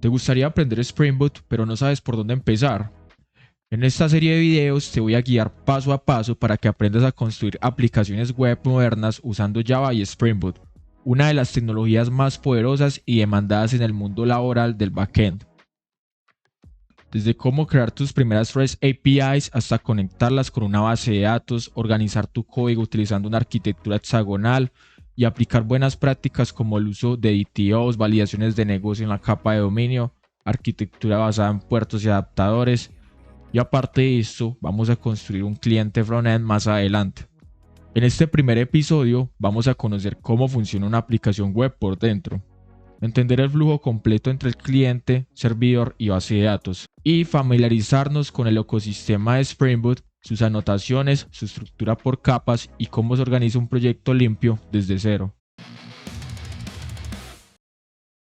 ¿Te gustaría aprender Spring Boot pero no sabes por dónde empezar? En esta serie de videos te voy a guiar paso a paso para que aprendas a construir aplicaciones web modernas usando Java y Spring Boot, una de las tecnologías más poderosas y demandadas en el mundo laboral del backend. Desde cómo crear tus primeras REST APIs hasta conectarlas con una base de datos, organizar tu código utilizando una arquitectura hexagonal y aplicar buenas prácticas como el uso de DTOs, validaciones de negocio en la capa de dominio, arquitectura basada en puertos y adaptadores. Y aparte de esto, vamos a construir un cliente frontend más adelante. En este primer episodio vamos a conocer cómo funciona una aplicación web por dentro, entender el flujo completo entre el cliente, servidor y base de datos, y familiarizarnos con el ecosistema de Spring Boot, sus anotaciones, su estructura por capas y cómo se organiza un proyecto limpio desde cero.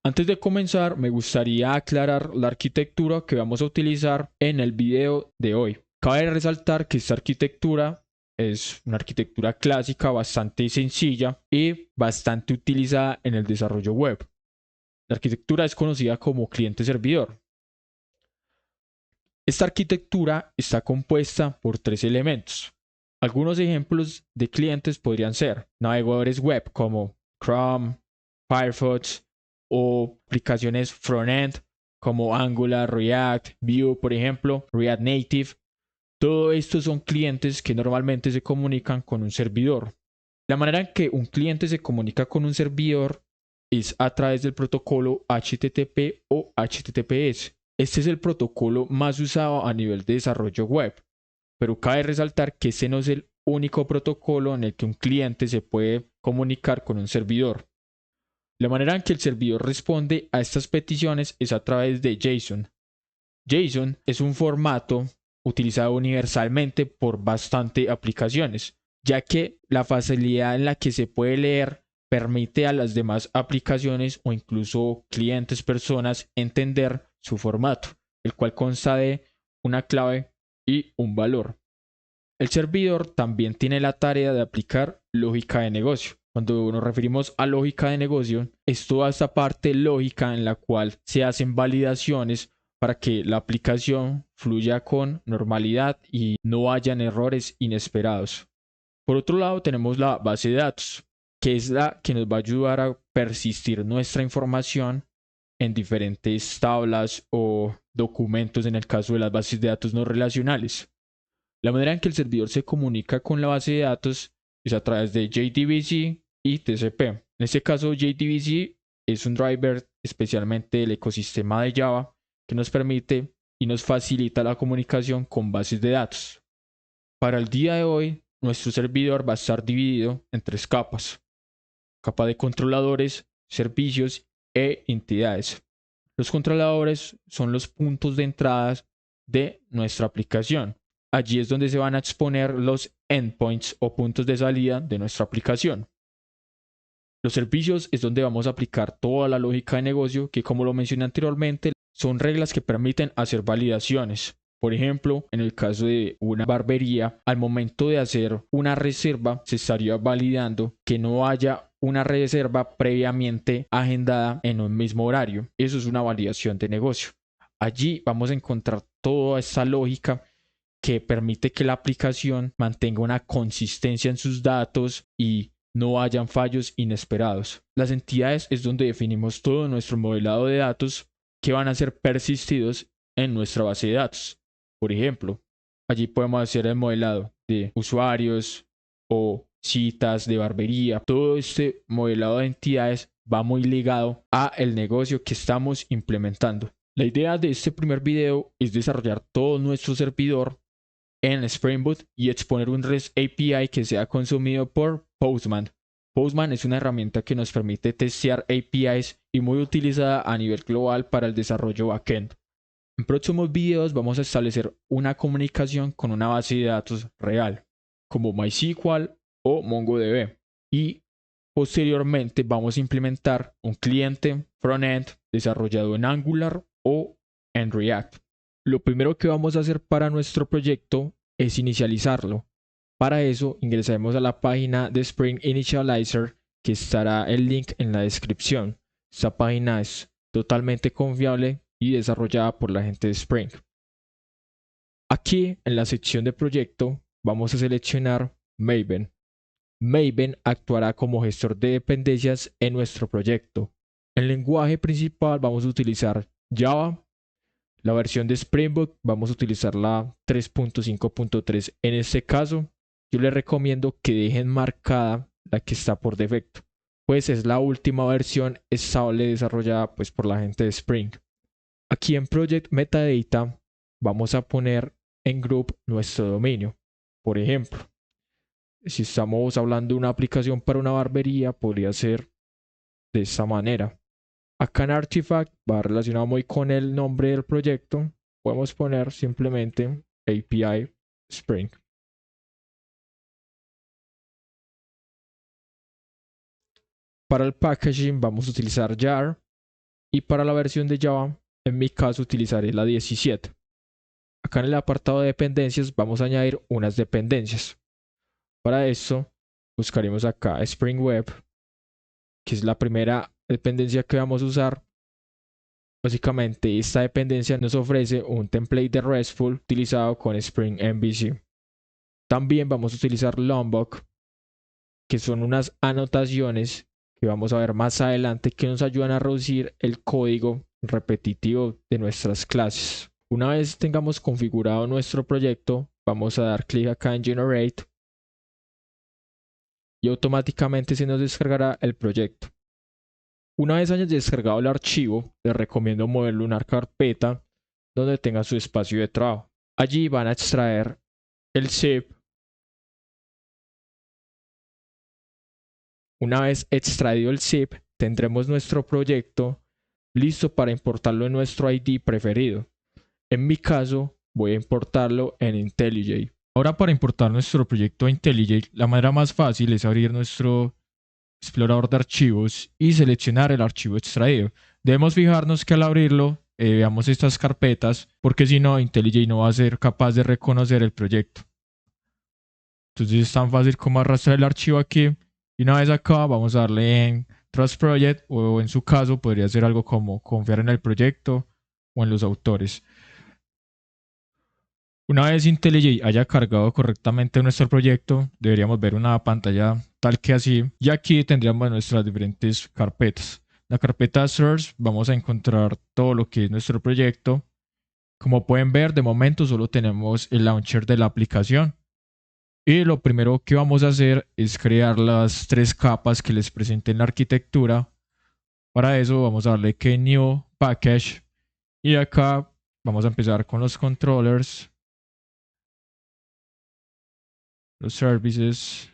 Antes de comenzar, me gustaría aclarar la arquitectura que vamos a utilizar en el video de hoy. Cabe resaltar que esta arquitectura es una arquitectura clásica bastante sencilla y bastante utilizada en el desarrollo web. La arquitectura es conocida como cliente-servidor. Esta arquitectura está compuesta por tres elementos. Algunos ejemplos de clientes podrían ser navegadores web como Chrome, Firefox o aplicaciones frontend como Angular, React, Vue, por ejemplo, React Native. Todo esto son clientes que normalmente se comunican con un servidor. La manera en que un cliente se comunica con un servidor es a través del protocolo HTTP o HTTPS. Este es el protocolo más usado a nivel de desarrollo web, pero cabe resaltar que este no es el único protocolo en el que un cliente se puede comunicar con un servidor. La manera en que el servidor responde a estas peticiones es a través de JSON. JSON es un formato utilizado universalmente por bastantes aplicaciones, ya que la facilidad en la que se puede leer permite a las demás aplicaciones o incluso clientes, personas, entender su formato, el cual consta de una clave y un valor. El servidor también tiene la tarea de aplicar lógica de negocio. Cuando nos referimos a lógica de negocio, es toda esta parte lógica en la cual se hacen validaciones para que la aplicación fluya con normalidad y no hayan errores inesperados. Por otro lado, tenemos la base de datos, que es la que nos va a ayudar a persistir nuestra información en diferentes tablas o documentos en el caso de las bases de datos no relacionales. La manera en que el servidor se comunica con la base de datos es a través de JDBC y TCP. En este caso, JDBC es un driver especialmente del ecosistema de Java que nos permite y nos facilita la comunicación con bases de datos. Para el día de hoy, nuestro servidor va a estar dividido en tres capas: capa de controladores, servicios e entidades. Los controladores son los puntos de entrada de nuestra aplicación. Allí es donde se van a exponer los endpoints o puntos de salida de nuestra aplicación. Los servicios es donde vamos a aplicar toda la lógica de negocio que, como lo mencioné anteriormente, son reglas que permiten hacer validaciones. Por ejemplo, en el caso de una barbería, al momento de hacer una reserva, se estaría validando que no haya una reserva previamente agendada en un mismo horario. Eso es una validación de negocio. Allí vamos a encontrar toda esta lógica que permite que la aplicación mantenga una consistencia en sus datos y no hayan fallos inesperados. Las entidades es donde definimos todo nuestro modelado de datos que van a ser persistidos en nuestra base de datos. Por ejemplo, allí podemos hacer el modelado de usuarios o citas de barbería. Todo este modelado de entidades va muy ligado a el negocio que estamos implementando. La idea de este primer video es desarrollar todo nuestro servidor en Spring Boot y exponer un REST API que sea consumido por Postman. Postman es una herramienta que nos permite testear APIs y muy utilizada a nivel global para el desarrollo backend. En próximos videos vamos a establecer una comunicación con una base de datos real, como MySQL o MongoDB, y posteriormente vamos a implementar un cliente frontend desarrollado en Angular o en React. Lo primero que vamos a hacer para nuestro proyecto es inicializarlo. Para eso ingresaremos a la página de Spring Initializer, que estará el link en la descripción. Esta página es totalmente confiable y desarrollada por la gente de Spring. Aquí en la sección de proyecto vamos a seleccionar Maven. Maven actuará como gestor de dependencias en nuestro proyecto. En lenguaje principal vamos a utilizar Java. La versión de Spring Boot vamos a utilizar la 3.5.3. En este caso, yo les recomiendo que dejen marcada la que está por defecto, pues es la última versión estable desarrollada pues por la gente de Spring. Aquí en Project Metadata vamos a poner en group nuestro dominio. Por ejemplo, si estamos hablando de una aplicación para una barbería, podría ser de esta manera. Acá en Artifact va relacionado muy con el nombre del proyecto. Podemos poner simplemente API Spring. Para el packaging vamos a utilizar jar y para la versión de Java, en mi caso utilizaré la 17. Acá en el apartado de dependencias vamos a añadir unas dependencias. Para eso buscaremos acá Spring Web, que es la primera dependencia que vamos a usar. Básicamente esta dependencia nos ofrece un template de RESTful utilizado con Spring MVC. También vamos a utilizar Lombok, que son unas anotaciones que vamos a ver más adelante que nos ayudan a reducir el código repetitivo de nuestras clases. Una vez tengamos configurado nuestro proyecto, vamos a dar clic acá en Generate y automáticamente se nos descargará el proyecto. Una vez hayas descargado el archivo, les recomiendo moverlo a una carpeta donde tenga su espacio de trabajo. Allí van a extraer el zip. Una vez extraído el zip, tendremos nuestro proyecto listo para importarlo en nuestro ID preferido. En mi caso, voy a importarlo en IntelliJ. Ahora, para importar nuestro proyecto a IntelliJ, la manera más fácil es abrir nuestro explorador de archivos y seleccionar el archivo extraído. Debemos fijarnos que al abrirlo veamos estas carpetas, porque si no, IntelliJ no va a ser capaz de reconocer el proyecto. Entonces es tan fácil como arrastrar el archivo aquí y una vez acá vamos a darle en Trust Project, o en su caso podría ser algo como confiar en el proyecto o en los autores. Una vez IntelliJ haya cargado correctamente nuestro proyecto, deberíamos ver una pantalla tal que así, y aquí tendríamos nuestras diferentes carpetas. En la carpeta Source vamos a encontrar todo lo que es nuestro proyecto. Como pueden ver, de momento solo tenemos el launcher de la aplicación. Y lo primero que vamos a hacer es crear las tres capas que les presenté en la arquitectura. Para eso vamos a darle que New Package, y acá vamos a empezar con los controllers, los services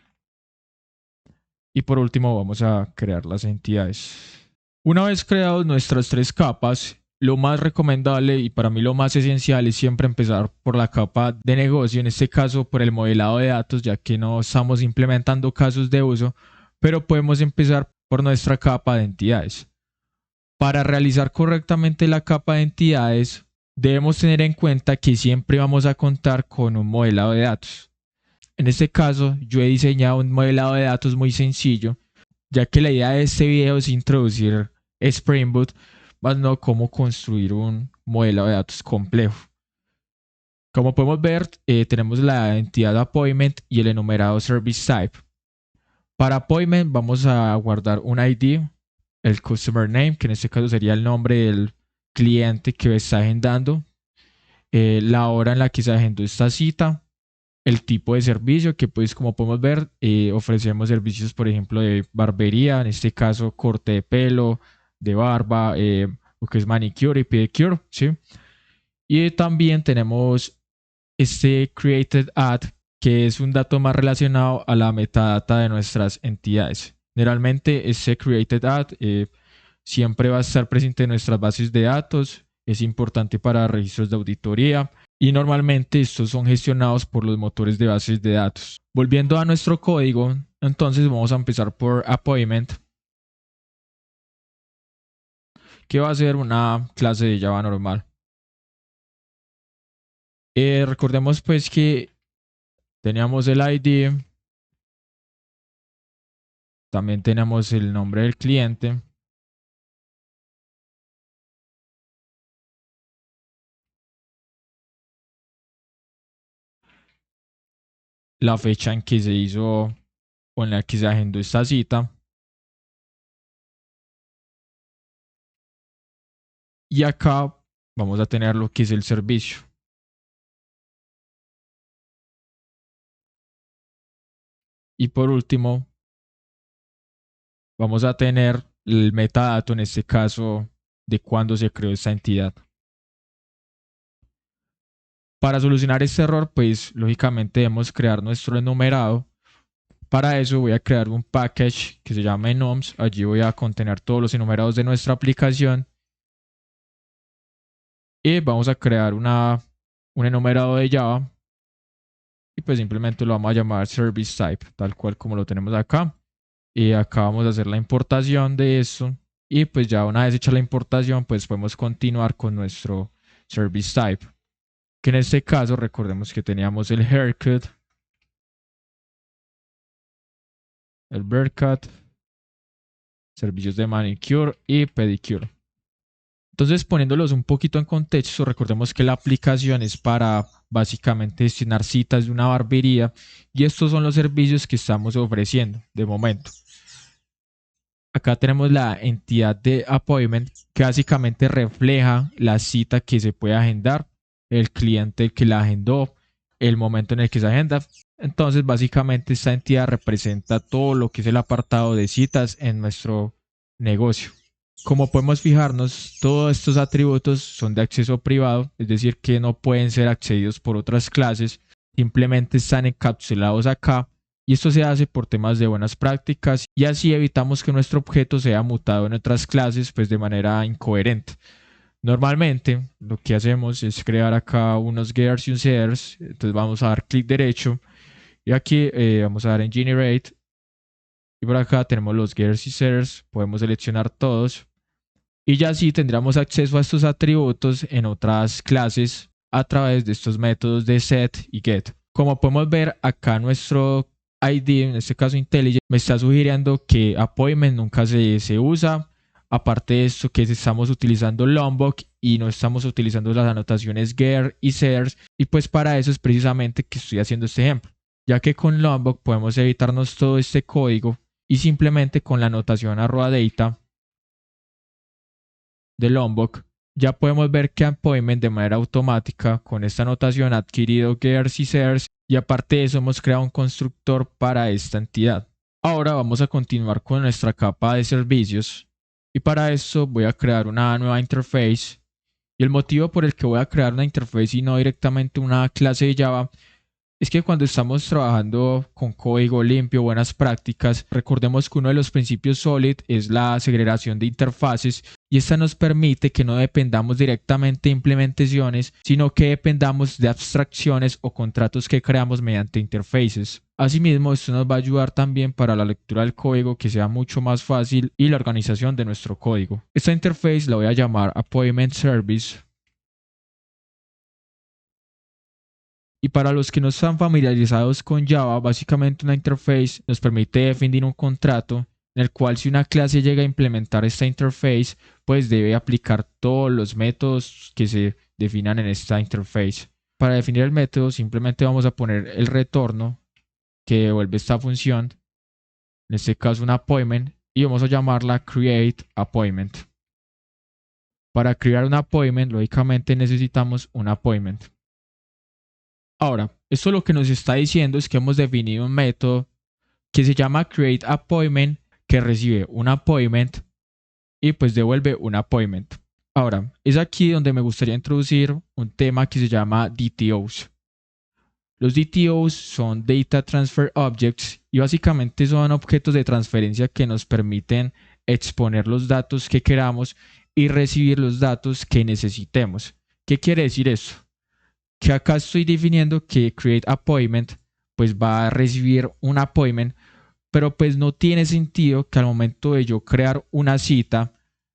y por último vamos a crear las entidades. Una vez creadas nuestras tres capas, lo más recomendable y para mí lo más esencial es siempre empezar por la capa de negocio, en este caso por el modelado de datos, ya que no estamos implementando casos de uso, pero podemos empezar por nuestra capa de entidades. Para realizar correctamente la capa de entidades, debemos tener en cuenta que siempre vamos a contar con un modelado de datos. En este caso, yo he diseñado un modelado de datos muy sencillo, ya que la idea de este video es introducir Spring Boot, más no cómo construir un modelo de datos complejo. Como podemos ver, tenemos la entidad appointment y el enumerado service type. Para appointment vamos a guardar un ID, el customer name, que en este caso sería el nombre del cliente que está agendando, la hora en la que se agendó esta cita, el tipo de servicio, que pues como podemos ver ofrecemos servicios por ejemplo de barbería, en este caso corte de pelo, de barba, lo que es manicure y pedicure, ¿sí? Y también tenemos este created ad, que es un dato más relacionado a la metadata de nuestras entidades. Generalmente este created ad siempre va a estar presente en nuestras bases de datos, es importante para registros de auditoría y normalmente estos son gestionados por los motores de bases de datos. Volviendo a nuestro código, entonces vamos a empezar por appointment, que va a ser una clase de Java normal. Recordemos pues que teníamos el ID, también tenemos el nombre del cliente la fecha en que se hizo o en la que se agendó esta cita. Y acá vamos a tener lo que es el servicio. Y por último, vamos a tener el metadato, en este caso, de cuándo se creó esta entidad. Para solucionar este error, pues lógicamente debemos crear nuestro enumerado. Para eso voy a crear un package que se llama enums. Allí voy a contener todos los enumerados de nuestra aplicación. Y vamos a crear un enumerado de Java. Y pues simplemente lo vamos a llamar service type, tal cual como lo tenemos acá. Y acá vamos a hacer la importación de esto. Y pues ya una vez hecha la importación, pues podemos continuar con nuestro service type. Que en este caso recordemos que teníamos el haircut, el bearcut, servicios de manicure y pedicure. Entonces, poniéndolos un poquito en contexto, recordemos que la aplicación es para básicamente gestionar citas de una barbería y estos son los servicios que estamos ofreciendo de momento. Acá tenemos la entidad de appointment que básicamente refleja la cita que se puede agendar, el cliente que la agendó, el momento en el que se agenda. Entonces, básicamente esta entidad representa todo lo que es el apartado de citas en nuestro negocio. Como podemos fijarnos, todos estos atributos son de acceso privado, es decir, que no pueden ser accedidos por otras clases, simplemente están encapsulados acá y esto se hace por temas de buenas prácticas y así evitamos que nuestro objeto sea mutado en otras clases pues de manera incoherente. Normalmente lo que hacemos es crear acá unos getters y un setters, entonces vamos a dar clic derecho y aquí vamos a dar en generate y por acá tenemos los getters y setters, podemos seleccionar todos y ya así tendríamos acceso a estos atributos en otras clases a través de estos métodos de set y get. Como podemos ver acá nuestro ID, en este caso IntelliJ, me está sugiriendo que appointment nunca se usa. Aparte de esto, que estamos utilizando Lombok y no estamos utilizando las anotaciones get y setters. Y pues para eso es precisamente que estoy haciendo este ejemplo, ya que con Lombok podemos evitarnos todo este código y simplemente con la anotación @data de Lombok ya podemos ver que appointment de manera automática con esta anotación ha adquirido getters y setters y aparte de eso hemos creado un constructor para esta entidad. Ahora vamos a continuar con nuestra capa de servicios y para eso voy a crear una nueva interface y el motivo por el que voy a crear una interface y no directamente una clase de Java es que cuando estamos trabajando con código limpio, buenas prácticas, recordemos que uno de los principios SOLID es la segregación de interfaces y esta nos permite que no dependamos directamente de implementaciones, sino que dependamos de abstracciones o contratos que creamos mediante interfaces. Asimismo, esto nos va a ayudar también para la lectura del código que sea mucho más fácil y la organización de nuestro código. Esta interface la voy a llamar Appointment Service. Y para los que no están familiarizados con Java, básicamente una interface nos permite definir un contrato en el cual si una clase llega a implementar esta interface, pues debe aplicar todos los métodos que se definan en esta interface. Para definir el método simplemente vamos a poner el retorno que devuelve esta función, en este caso un appointment, y vamos a llamarla createAppointment. Para crear un appointment, lógicamente necesitamos un appointment. Ahora, esto lo que nos está diciendo es que hemos definido un método que se llama createAppointment que recibe un appointment y pues devuelve un appointment. Ahora, es aquí donde me gustaría introducir un tema que se llama DTOs. Los DTOs son Data Transfer Objects y básicamente son objetos de transferencia que nos permiten exponer los datos que queramos y recibir los datos que necesitemos. ¿Qué quiere decir esto? Que acá estoy definiendo que createAppointment pues va a recibir un appointment, pero pues no tiene sentido que al momento de yo crear una cita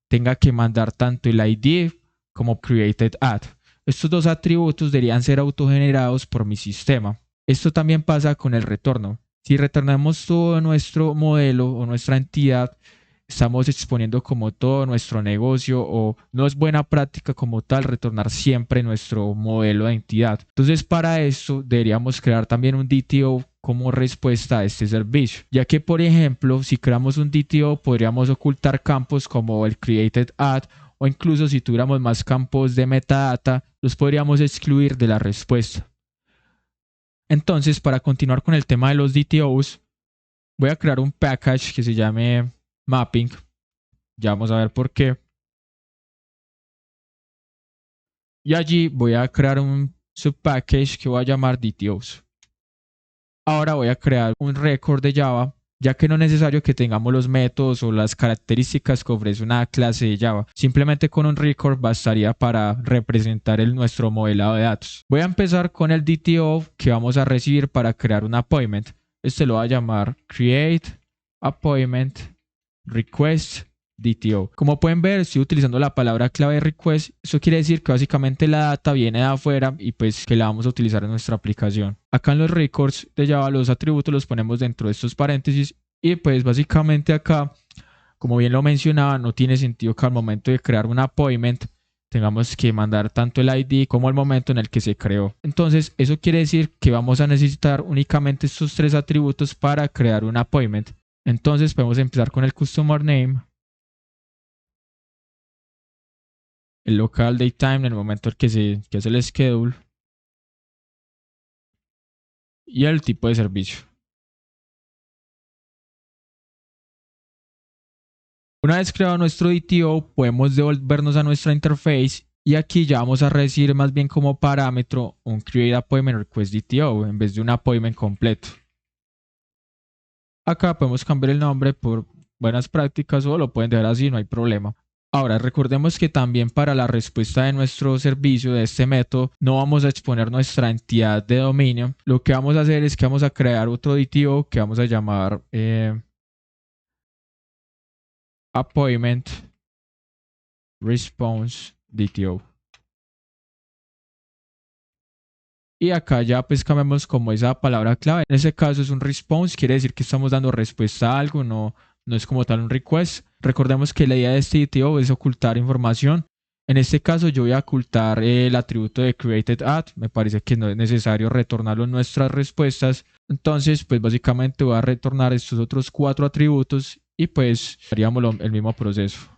tenga que mandar tanto el ID como createDat. Estos dos atributos deberían ser autogenerados por mi sistema. Esto también pasa con el retorno. Si retornamos todo nuestro modelo o nuestra entidad estamos exponiendo como todo nuestro negocio o no es buena práctica como tal retornar siempre nuestro modelo de entidad. Entonces para esto deberíamos crear también un DTO como respuesta a este servicio, ya que por ejemplo si creamos un DTO podríamos ocultar campos como el created at o incluso si tuviéramos más campos de metadata los podríamos excluir de la respuesta. Entonces para continuar con el tema de los DTOs voy a crear un package que se llame mapping. Ya vamos a ver por qué. Y allí voy a crear un subpackage que voy a llamar DTOs. Ahora voy a crear un record de Java, ya que no es necesario que tengamos los métodos o las características que ofrece una clase de Java. Simplemente con un record bastaría para representar nuestro modelado de datos. Voy a empezar con el DTO que vamos a recibir para crear un appointment. Este lo voy a llamar create appointment request DTO. Como pueden ver, estoy utilizando la palabra clave request. Eso quiere decir que básicamente la data viene de afuera y pues que la vamos a utilizar en nuestra aplicación. Acá en los records de Java los atributos los ponemos dentro de estos paréntesis y pues básicamente acá, como bien lo mencionaba, no tiene sentido que al momento de crear un appointment tengamos que mandar tanto el ID como el momento en el que se creó. Entonces, eso quiere decir que vamos a necesitar únicamente estos tres atributos para crear un appointment. Entonces, podemos empezar con el customer name, el local datetime en el momento en que hace el schedule y el tipo de servicio. Una vez creado nuestro DTO, podemos devolvernos a nuestra interface y aquí ya vamos a recibir más bien como parámetro un create appointment request DTO en vez de un appointment completo. Acá podemos cambiar el nombre por buenas prácticas o lo pueden dejar así, no hay problema. Ahora, recordemos que también para la respuesta de nuestro servicio de este método no vamos a exponer nuestra entidad de dominio. Lo que vamos a hacer es que vamos a crear otro DTO que vamos a llamar appointment response DTO. Y acá ya pues cambiamos como esa palabra clave. En ese caso es un response, quiere decir que estamos dando respuesta a algo, no es como tal un request. Recordemos que la idea de este DTO es ocultar información. En este caso yo voy a ocultar el atributo de created at. Me parece que no es necesario retornarlo en nuestras respuestas. Entonces pues básicamente voy a retornar estos otros 4 atributos y pues haríamos el mismo proceso.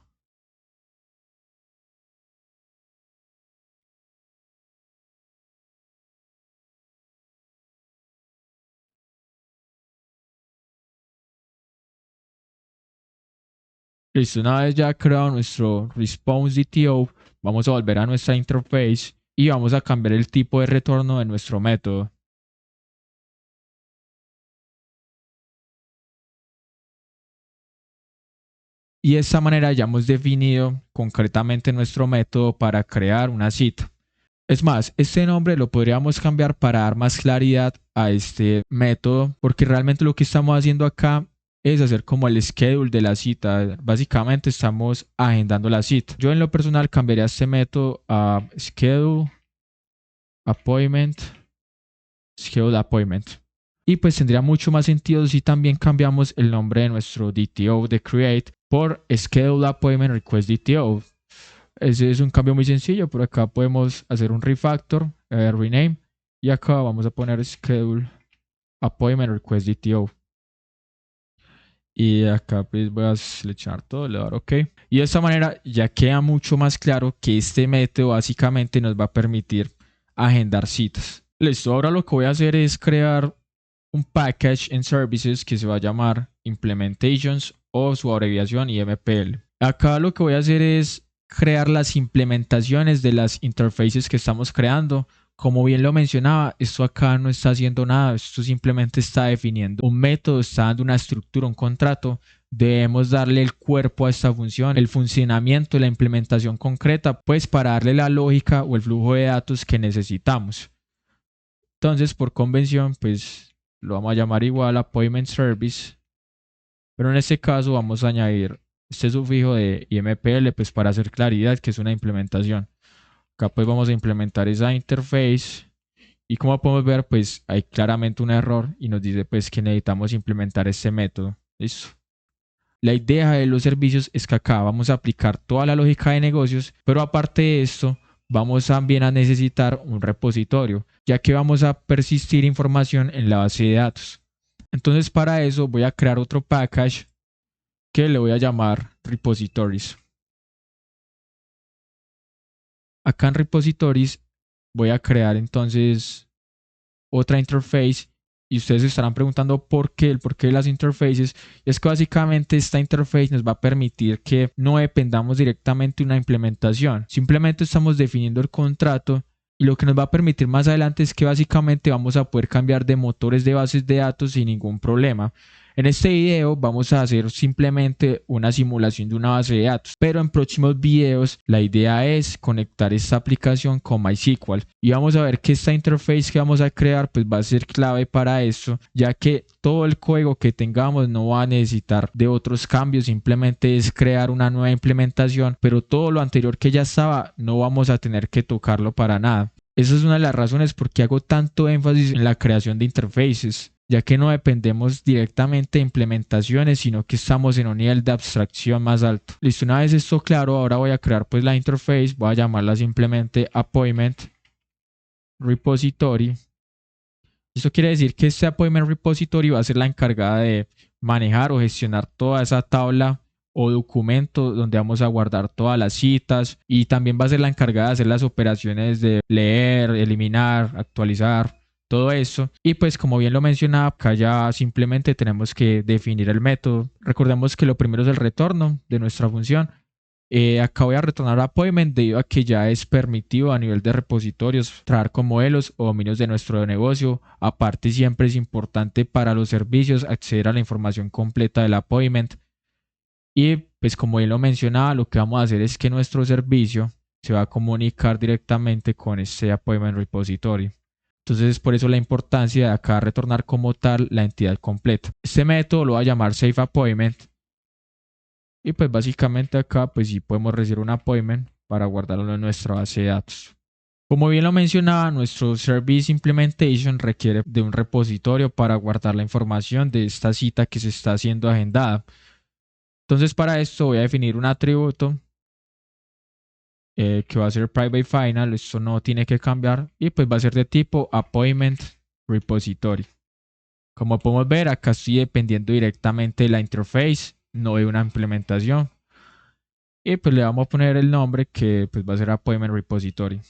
Listo, una vez ya creado nuestro response DTO, vamos a volver a nuestra interface y vamos a cambiar el tipo de retorno de nuestro método. Y de esta manera ya hemos definido concretamente nuestro método para crear una cita. Es más, este nombre lo podríamos cambiar para dar más claridad a este método, porque realmente lo que estamos haciendo acá es hacer como el schedule de la cita. Básicamente estamos agendando la cita. Yo en lo personal cambiaría este método a schedule appointment, schedule appointment. Y pues tendría mucho más sentido si también cambiamos el nombre de nuestro DTO de create por schedule appointment request DTO. Ese es un cambio muy sencillo. Por acá podemos hacer un refactor, rename, y acá vamos a poner schedule appointment request DTO. Y acá pues voy a seleccionar todo, le voy a dar OK. Y de esta manera ya queda mucho más claro que este método básicamente nos va a permitir agendar citas. Listo, ahora lo que voy a hacer es crear un package en services que se va a llamar implementations o su abreviación IMPL. Acá lo que voy a hacer es crear las implementaciones de las interfaces que estamos creando. Como bien lo mencionaba, esto acá no está haciendo nada, esto simplemente está definiendo un método, está dando una estructura, un contrato. Debemos darle el cuerpo a esta función, el funcionamiento, la implementación concreta, pues para darle la lógica o el flujo de datos que necesitamos. Entonces, por convención, pues lo vamos a llamar igual appointment service, pero en este caso vamos a añadir este sufijo de IMPL pues para hacer claridad que es una implementación. Acá pues vamos a implementar esa interface y como podemos ver pues hay claramente un error y nos dice pues que necesitamos implementar este método. Listo. La idea de los servicios es que acá vamos a aplicar toda la lógica de negocios, pero aparte de esto, vamos también a necesitar un repositorio, ya que vamos a persistir información en la base de datos. Entonces para eso voy a crear otro package que le voy a llamar repositories. Acá en repositories voy a crear entonces otra interface y ustedes se estarán preguntando por qué, el porqué de las interfaces. Es que básicamente esta interface nos va a permitir que no dependamos directamente de una implementación. Simplemente estamos definiendo el contrato y lo que nos va a permitir más adelante es que básicamente vamos a poder cambiar de motores de bases de datos sin ningún problema. En este video vamos a hacer simplemente una simulación de una base de datos, pero en próximos videos la idea es conectar esta aplicación con MySQL y vamos a ver que esta interface que vamos a crear pues va a ser clave para esto, ya que todo el código que tengamos no va a necesitar de otros cambios, simplemente es crear una nueva implementación, pero todo lo anterior que ya estaba no vamos a tener que tocarlo para nada. Esa es una de las razones por qué hago tanto énfasis en la creación de interfaces, ya que no dependemos directamente de implementaciones, sino que estamos en un nivel de abstracción más alto. Listo, una vez esto claro, ahora voy a crear pues la interface, voy a llamarla simplemente appointment repository. Esto quiere decir que este appointment repository va a ser la encargada de manejar o gestionar toda esa tabla o documento donde vamos a guardar todas las citas, y también va a ser la encargada de hacer las operaciones de leer, eliminar, actualizar, todo eso. Y pues como bien lo mencionaba, acá ya simplemente tenemos que definir el método. Recordemos que lo primero es el retorno de nuestra función. Acá voy a retornar appointment debido a que ya es permitido a nivel de repositorios trabajar con modelos o dominios de nuestro negocio. Aparte, siempre es importante para los servicios acceder a la información completa del appointment. Y pues como bien lo mencionaba, lo que vamos a hacer es que nuestro servicio se va a comunicar directamente con este appointment repository. Entonces es por eso la importancia de acá retornar como tal la entidad completa. Este método lo voy a llamar saveAppointment. Y pues básicamente acá pues sí podemos recibir un appointment para guardarlo en nuestra base de datos. Como bien lo mencionaba, nuestro Service Implementation requiere de un repositorio para guardar la información de esta cita que se está haciendo agendada. Entonces para esto voy a definir un atributo que va a ser private final, esto no tiene que cambiar, y pues va a ser de tipo appointment repository. Como podemos ver, acá estoy dependiendo directamente de la interface, no de una implementación. Y pues le vamos a poner el nombre que pues va a ser appointment repository.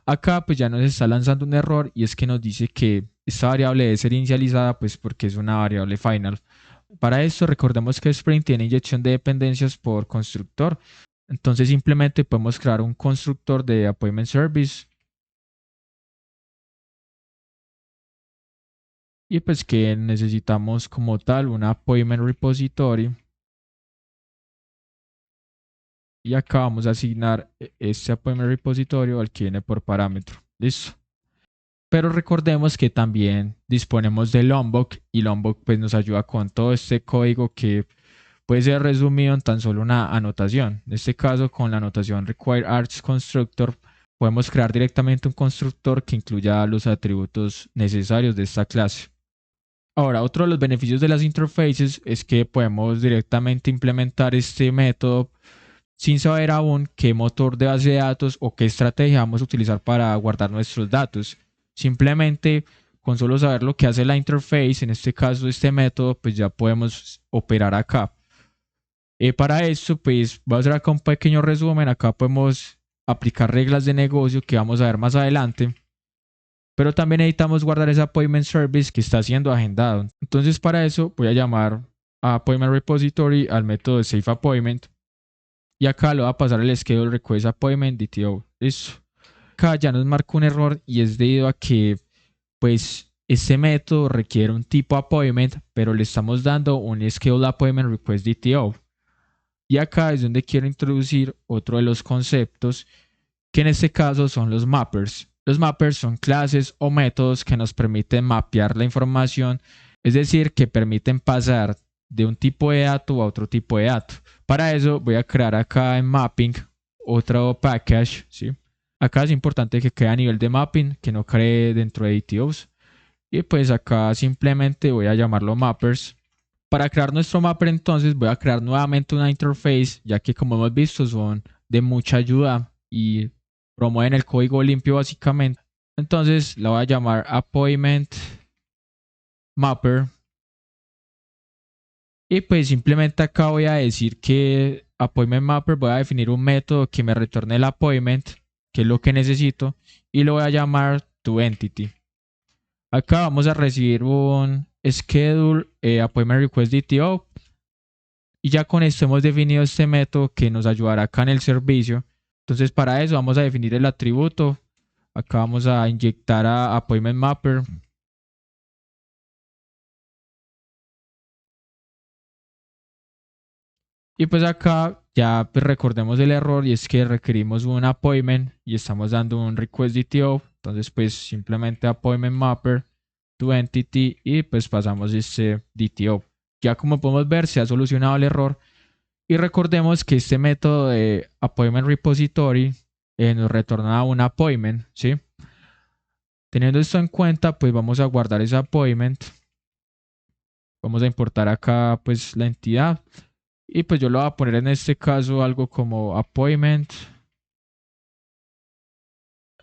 Acá pues ya nos está lanzando un error y es que nos dice que esta variable debe ser inicializada pues porque es una variable final. Para esto recordemos que Spring tiene inyección de dependencias por constructor. Entonces simplemente podemos crear un constructor de appointment service. Y pues que necesitamos como tal una appointment repository. Y acá vamos a asignar este appointment repository al que viene por parámetro. Listo. Pero recordemos que también disponemos de Lombok y Lombok pues nos ayuda con todo este código que puede ser resumido en tan solo una anotación. En este caso, con la anotación require args constructor, podemos crear directamente un constructor que incluya los atributos necesarios de esta clase. Ahora, otro de los beneficios de las interfaces es que podemos directamente implementar este método sin saber aún qué motor de base de datos o qué estrategia vamos a utilizar para guardar nuestros datos. Simplemente con solo saber lo que hace la interface, en este caso este método, pues ya podemos operar acá. Para esto, pues voy a hacer acá un pequeño resumen. Acá podemos aplicar reglas de negocio que vamos a ver más adelante. Pero también necesitamos guardar ese appointment service que está siendo agendado. Entonces para eso voy a llamar a appointment repository al método de saveAppointment. Y acá le voy a pasar el schedule request appointment DTO. Listo. Acá ya nos marca un error y es debido a que pues este método requiere un tipo appointment, pero le estamos dando un schedule appointment request DTO. Y acá es donde quiero introducir otro de los conceptos, que en este caso son los mappers. Los mappers son clases o métodos que nos permiten mapear la información, es decir, que permiten pasar de un tipo de dato a otro tipo de dato. Para eso voy a crear acá en mapping otro package, ¿sí? Acá es importante que quede a nivel de mapping, que no cree dentro de DTOs. Y pues acá simplemente voy a llamarlo mappers. Para crear nuestro mapper entonces voy a crear nuevamente una interface, ya que como hemos visto son de mucha ayuda y promueven el código limpio básicamente. Entonces la voy a llamar appointment mapper. Y pues simplemente acá voy a decir que appointment mapper, voy a definir un método que me retorne el appointment, que es lo que necesito, y lo voy a llamar toEntity. Acá vamos a recibir un schedule appointment request DTO. Y ya con esto hemos definido este método que nos ayudará acá en el servicio. Entonces para eso vamos a definir el atributo. Acá vamos a inyectar a appointment mapper. Y pues acá ya pues recordemos el error y es que requerimos un appointment y estamos dando un request DTO. Entonces pues simplemente appointment mapper toEntity y pues pasamos este DTO. Ya como podemos ver se ha solucionado el error. Y recordemos que este método de appointment repository nos retorna un appointment, ¿sí? Teniendo esto en cuenta, pues vamos a guardar ese appointment. Vamos a importar acá pues la entidad. Y pues yo lo voy a poner en este caso algo como appointment.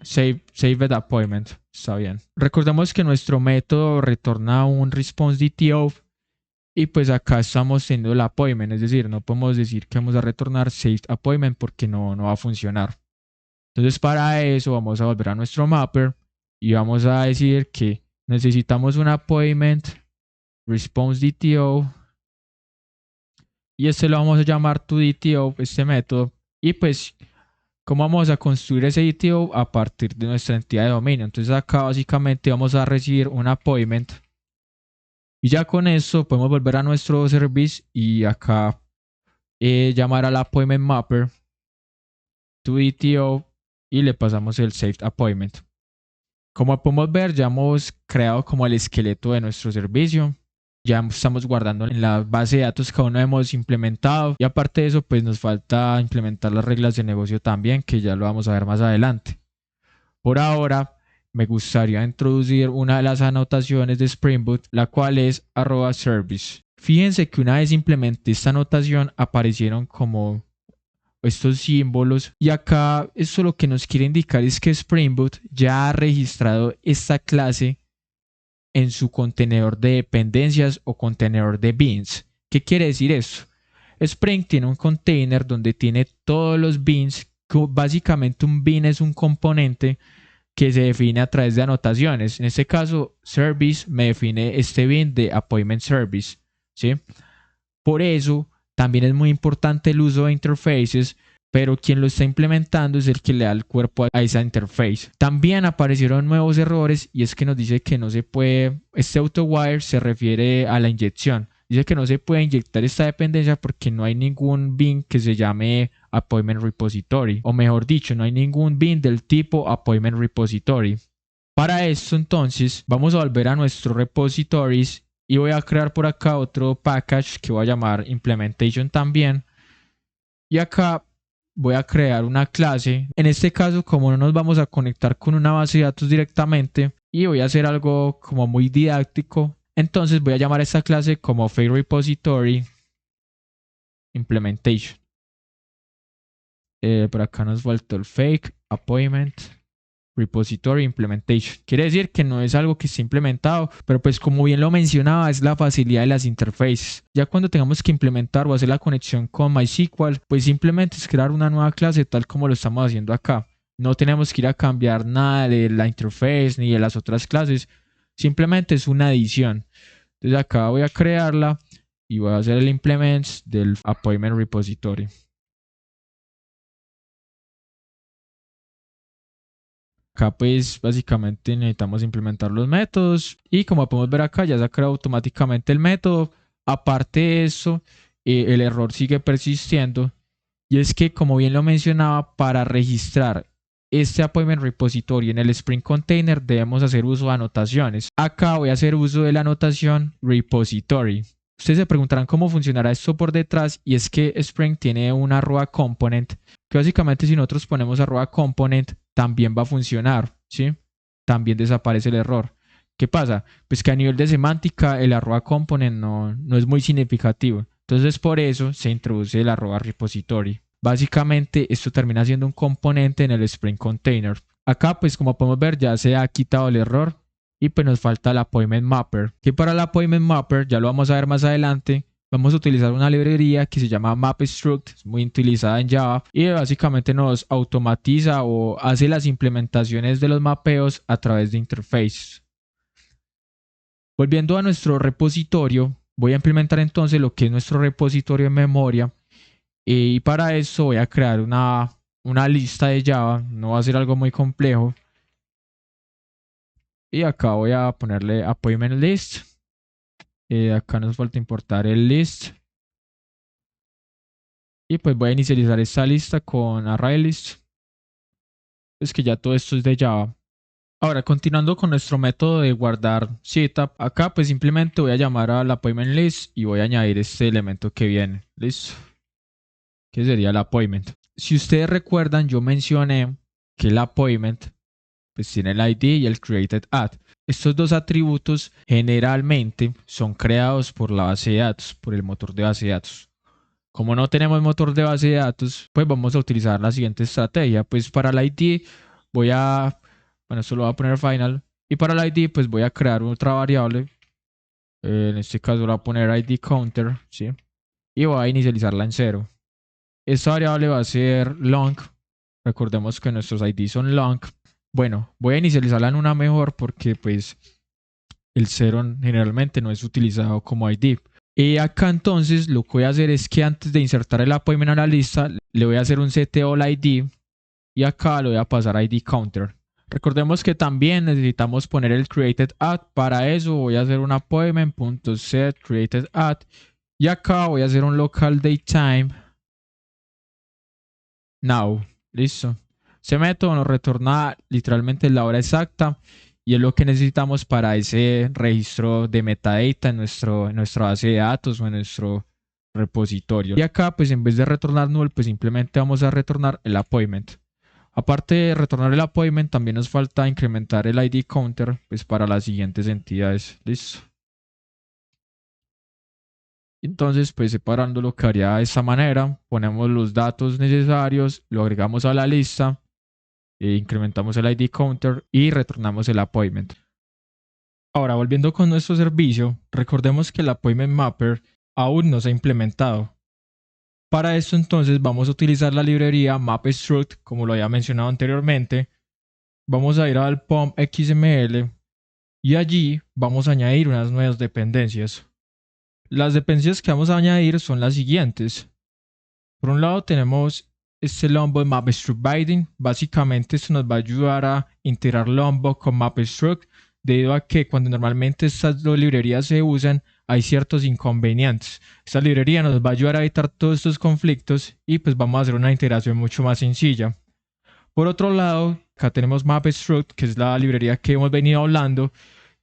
Saved appointment. Está bien. Recordemos que nuestro método retorna un response DTO. Y pues acá estamos teniendo el appointment. Es decir, no podemos decir que vamos a retornar saved appointment porque no va a funcionar. Entonces para eso vamos a volver a nuestro mapper y vamos a decir que necesitamos un appointment response DTO y este lo vamos a llamar toDTO, este método. Y pues, ¿cómo vamos a construir ese DTO? A partir de nuestra entidad de dominio. Entonces acá básicamente vamos a recibir un appointment y ya con eso podemos volver a nuestro service y acá llamar al appointment mapper toDTO y le pasamos el saved appointment. Como podemos ver, ya hemos creado como el esqueleto de nuestro servicio. Ya estamos guardando en la base de datos que aún no hemos implementado. Y aparte de eso, pues nos falta implementar las reglas de negocio también, que ya lo vamos a ver más adelante. Por ahora, me gustaría introducir una de las anotaciones de Spring Boot, la cual es @service. Fíjense que una vez implementé esta anotación, aparecieron como estos símbolos y acá esto lo que nos quiere indicar es que Spring Boot ya ha registrado esta clase en su contenedor de dependencias o contenedor de beans. ¿Qué quiere decir eso? Spring tiene un container donde tiene todos los beans. Básicamente un bean es un componente que se define a través de anotaciones. En este caso, service me define este bean de appointment service, ¿sí? Por eso también es muy importante el uso de interfaces, pero quien lo está implementando es el que le da el cuerpo a esa interface. También aparecieron nuevos errores y es que nos dice que no se puede, este AutoWire se refiere a la inyección. Dice que no se puede inyectar esta dependencia porque no hay ningún bin que se llame Appointment Repository, o mejor dicho, no hay ningún bin del tipo Appointment Repository. Para esto entonces vamos a volver a nuestros repositories y voy a crear por acá otro package que voy a llamar implementation también. Y acá voy a crear una clase. En este caso, como no nos vamos a conectar con una base de datos directamente y voy a hacer algo como muy didáctico, entonces voy a llamar a esta clase como fake repository implementation. Por acá nos faltó el fake appointment repository implementation. Quiere decir que no es algo que esté implementado, pero pues como bien lo mencionaba, es la facilidad de las interfaces. Ya cuando tengamos que implementar o hacer la conexión con MySQL, pues simplemente es crear una nueva clase tal como lo estamos haciendo acá. No tenemos que ir a cambiar nada de la interface ni de las otras clases. Simplemente es una adición. Entonces acá voy a crearla y voy a hacer el implements del appointment repository. Acá pues básicamente necesitamos implementar los métodos y como podemos ver acá ya se ha creado automáticamente el método. Aparte de eso, el error sigue persistiendo y es que como bien lo mencionaba, para registrar este appointment repository en el Spring Container debemos hacer uso de anotaciones. Acá voy a hacer uso de la anotación repository. Ustedes se preguntarán cómo funcionará esto por detrás y es que Spring tiene una @component que básicamente si nosotros ponemos @component también va a funcionar, ¿sí? También desaparece el error. ¿Qué pasa? Pues que a nivel de semántica el arroba component no es muy significativo. Entonces por eso se introduce el arroba repository. Básicamente esto termina siendo un componente en el Spring Container. Acá pues como podemos ver ya se ha quitado el error y pues nos falta el appointment mapper. Que para el appointment mapper, ya lo vamos a ver más adelante, vamos a utilizar una librería que se llama MapStruct, es muy utilizada en Java y básicamente nos automatiza o hace las implementaciones de los mapeos a través de interfaces. Volviendo a nuestro repositorio, voy a implementar entonces lo que es nuestro repositorio en memoria y para eso voy a crear una lista de Java, no va a ser algo muy complejo. Y acá voy a ponerle appointment list. Acá nos falta importar el list. Y pues voy a inicializar esta lista con ArrayList. Es que ya todo esto es de Java. Ahora, continuando con nuestro método de guardar setup, acá pues simplemente voy a llamar a la appointment list y voy a añadir este elemento que viene. Listo. Que sería el appointment. Si ustedes recuerdan, yo mencioné que el appointment pues tiene el ID y el created at. Estos dos atributos generalmente son creados por la base de datos, por el motor de base de datos. Como no tenemos motor de base de datos, pues vamos a utilizar la siguiente estrategia. Pues para el ID bueno, esto lo voy a poner final. Y para el ID, pues voy a crear otra variable. En este caso lo voy a poner ID counter, ¿sí? Y voy a inicializarla en 0. Esta variable va a ser long. Recordemos que nuestros ID son long. Bueno, voy a inicializarla en una mejor porque pues el 0 generalmente no es utilizado como ID. Y acá entonces lo que voy a hacer es que antes de insertar el appointment a la lista, le voy a hacer un set all ID y acá le voy a pasar ID counter. Recordemos que también necesitamos poner el created at. Para eso voy a hacer un appointment.set created at y acá voy a hacer un local datetime now. Listo. Ese método nos retorna literalmente la hora exacta y es lo que necesitamos para ese registro de metadata en nuestra base de datos o en nuestro repositorio. Y acá, pues en vez de retornar null, pues simplemente vamos a retornar el appointment. Aparte de retornar el appointment, también nos falta incrementar el ID counter pues para las siguientes entidades. Listo. Entonces, pues separando lo que haría de esta manera, ponemos los datos necesarios, lo agregamos a la lista, incrementamos el ID counter y retornamos el appointment. Ahora, volviendo con nuestro servicio, recordemos que el appointment mapper aún no se ha implementado. Para esto entonces vamos a utilizar la librería MapStruct, como lo había mencionado anteriormente. Vamos a ir al POM XML y allí vamos a añadir unas nuevas dependencias. Las dependencias que vamos a añadir son las siguientes. Por un lado tenemos este Lombok MapStruct Binding. Básicamente esto nos va a ayudar a integrar Lombok con MapStruct, debido a que cuando normalmente estas dos librerías se usan hay ciertos inconvenientes. Esta librería nos va a ayudar a evitar todos estos conflictos y pues vamos a hacer una integración mucho más sencilla. Por otro lado, acá tenemos MapStruct, que es la librería que hemos venido hablando.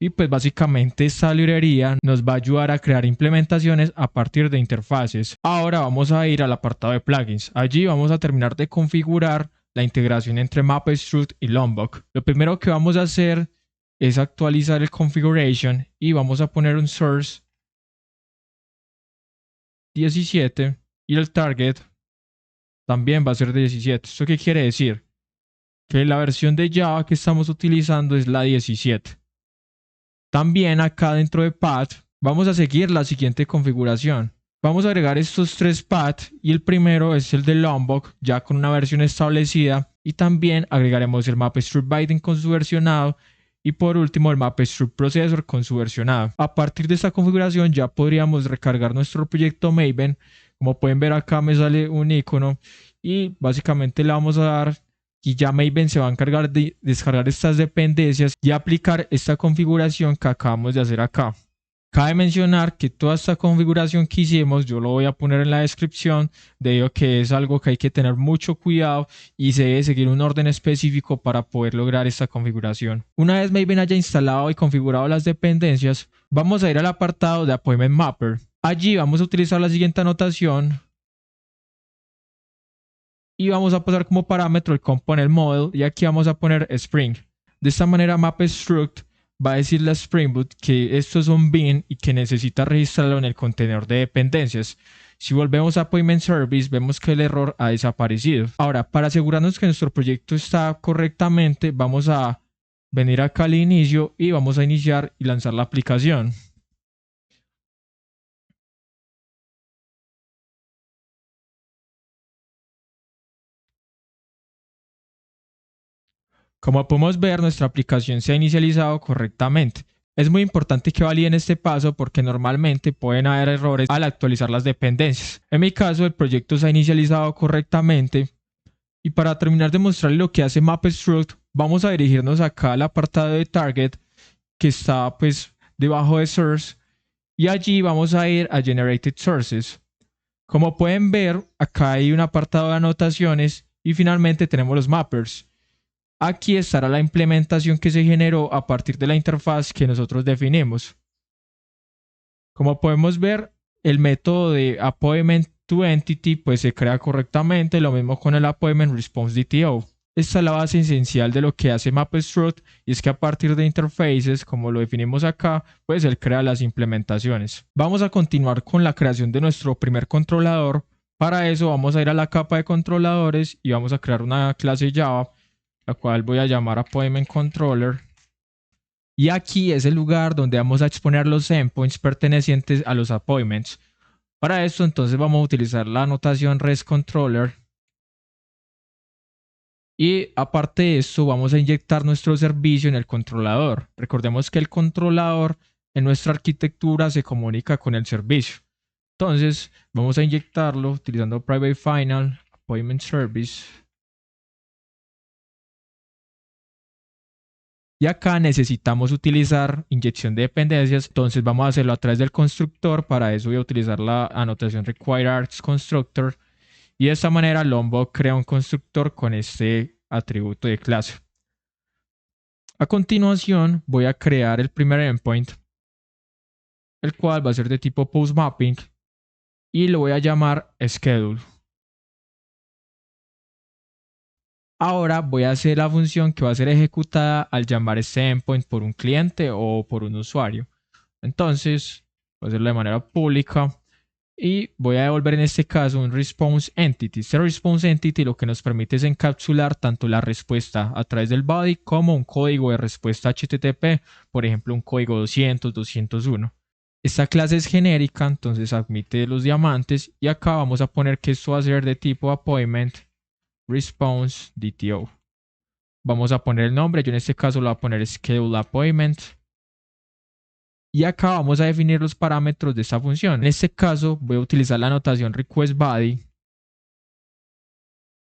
Y pues básicamente esta librería nos va a ayudar a crear implementaciones a partir de interfaces. Ahora vamos a ir al apartado de plugins. Allí vamos a terminar de configurar la integración entre MapStruct y Lombok. Lo primero que vamos a hacer es actualizar el configuration y vamos a poner un source 17 y el target también va a ser de 17. ¿Esto qué quiere decir? Que la versión de Java que estamos utilizando es la 17. También acá dentro de path vamos a seguir la siguiente configuración. Vamos a agregar estos tres paths y el primero es el de Lombok ya con una versión establecida y también agregaremos el MapStruct Binding con su versionado y por último el MapStruct Processor con su versionado. A partir de esta configuración ya podríamos recargar nuestro proyecto Maven. Como pueden ver acá me sale un icono y básicamente le vamos a dar y ya Maven se va a encargar de descargar estas dependencias y aplicar esta configuración que acabamos de hacer acá. Cabe mencionar que toda esta configuración que hicimos yo lo voy a poner en la descripción debido a que es algo que hay que tener mucho cuidado y se debe seguir un orden específico para poder lograr esta configuración. Una vez Maven haya instalado y configurado las dependencias, vamos a ir al apartado de Appointment Mapper. Allí vamos a utilizar la siguiente anotación y vamos a pasar como parámetro el component model y aquí vamos a poner Spring. De esta manera MapStruct va a decirle a Spring Boot que estos son bin y que necesita registrarlo en el contenedor de dependencias. Si volvemos a Appointment Service, vemos que el error ha desaparecido. Ahora, para asegurarnos que nuestro proyecto está correctamente, vamos a venir acá al inicio y vamos a iniciar y lanzar la aplicación. Como podemos ver, nuestra aplicación se ha inicializado correctamente. Es muy importante que validen este paso porque normalmente pueden haber errores al actualizar las dependencias. En mi caso, el proyecto se ha inicializado correctamente. Y para terminar de mostrarles lo que hace MapStruct, vamos a dirigirnos acá al apartado de Target que está pues debajo de Source y allí vamos a ir a Generated Sources. Como pueden ver, acá hay un apartado de anotaciones y finalmente tenemos los mappers. Aquí estará la implementación que se generó a partir de la interfaz que nosotros definimos. Como podemos ver, el método de Appointment to Entity pues se crea correctamente, lo mismo con el Appointment Response DTO. Esta es la base esencial de lo que hace MapStruct y es que a partir de interfaces, como lo definimos acá, pues él crea las implementaciones. Vamos a continuar con la creación de nuestro primer controlador. Para eso vamos a ir a la capa de controladores y vamos a crear una clase Java, la cual voy a llamar Appointment Controller. Y aquí es el lugar donde vamos a exponer los endpoints pertenecientes a los appointments. Para esto entonces vamos a utilizar la notación REST Controller. Y aparte de esto vamos a inyectar nuestro servicio en el controlador. Recordemos que el controlador en nuestra arquitectura se comunica con el servicio. Entonces vamos a inyectarlo utilizando Private Final Appointment Service. Y acá necesitamos utilizar inyección de dependencias, entonces vamos a hacerlo a través del constructor. Para eso voy a utilizar la anotación requireArgsConstructor y de esta manera Lombok crea un constructor con este atributo de clase. A continuación voy a crear el primer endpoint, el cual va a ser de tipo postMapping y lo voy a llamar schedule. Ahora voy a hacer la función que va a ser ejecutada al llamar este endpoint por un cliente o por un usuario. Entonces, voy a hacerlo de manera pública y voy a devolver en este caso un response entity. Este response entity lo que nos permite es encapsular tanto la respuesta a través del body como un código de respuesta HTTP, por ejemplo un código 200, 201. Esta clase es genérica, entonces admite los diamantes y acá vamos a poner que esto va a ser de tipo appointment response DTO. Vamos a poner el nombre, yo en este caso lo voy a poner schedule appointment. Y acá vamos a definir los parámetros de esta función. En este caso voy a utilizar la notación requestBody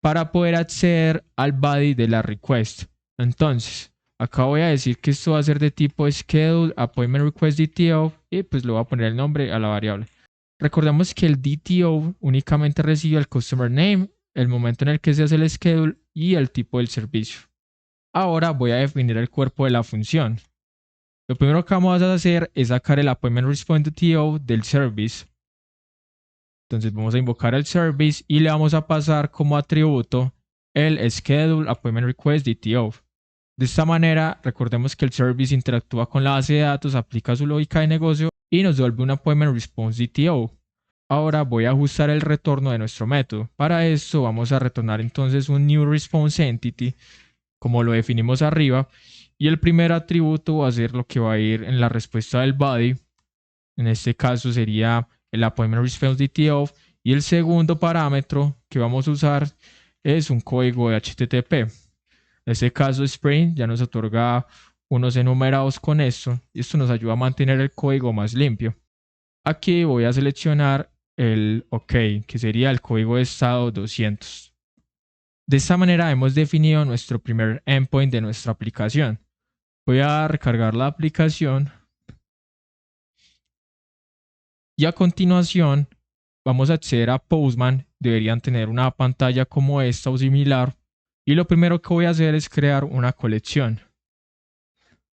para poder acceder al body de la request. Entonces, acá voy a decir que esto va a ser de tipo schedule appointment request DTO y pues le voy a poner el nombre a la variable. Recordemos que el DTO únicamente recibe el customer name, el momento en el que se hace el schedule y el tipo del servicio. Ahora voy a definir el cuerpo de la función. Lo primero que vamos a hacer es sacar el Appointment Response DTO del service. Entonces vamos a invocar el service y le vamos a pasar como atributo el schedule Appointment Request DTO. De esta manera, recordemos que el service interactúa con la base de datos, aplica su lógica de negocio y nos devuelve un Appointment Response DTO. Ahora voy a ajustar el retorno de nuestro método. Para esto vamos a retornar entonces un New Response Entity, como lo definimos arriba. Y el primer atributo va a ser lo que va a ir en la respuesta del body. En este caso sería el Appointment Response DTO. Y el segundo parámetro que vamos a usar es un código de HTTP. En este caso Spring ya nos otorga unos enumerados con esto. Y esto nos ayuda a mantener el código más limpio. Aquí voy a seleccionar el OK, que sería el código de estado 200. De esta manera hemos definido nuestro primer endpoint de nuestra aplicación. Voy a recargar la aplicación y a continuación vamos a acceder a Postman. Deberían tener una pantalla como esta o similar y lo primero que voy a hacer es crear una colección.